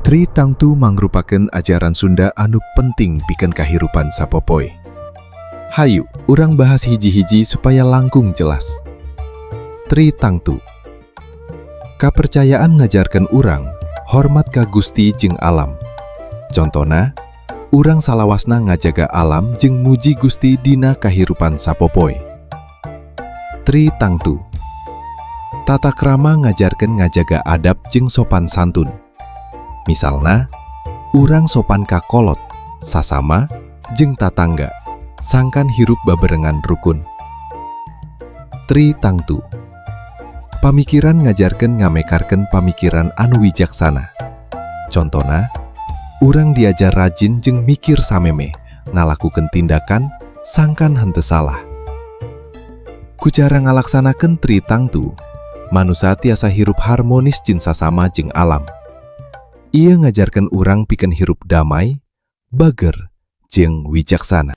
Tri Tangtu mangrupakeun ajaran Sunda anu penting pikeun kahirupan sapopoe. Hayu, urang bahas hiji-hiji supaya langkung jelas. Tri Tangtu. Kapercayaan ngajarkeun urang hormat ka Gusti jeung alam. Contona, urang salawasna ngajaga alam jeung muji Gusti dina kahirupan sapopoe. Tri Tangtu. Tata krama ngajarkeun ngajaga adab jeung sopan santun. Misalna, urang sopan ka kolot, sasama, jeung tatangga, sangkan hirup babarengan rukun. Tri Tangtu. Pamikiran ngajarkeun ngamekarkeun pamikiran anu wijaksana. Contona, urang diajar rajin jeung mikir sameme, ngalakukeun tindakan sangkan henteu salah. Ku cara ngalaksanakeun Tri Tangtu, manusa tiasa hirup harmonis jeung sasama jeung alam. Ia ngajarkeun urang pikeun hirup damai, bager, jeung wijaksana.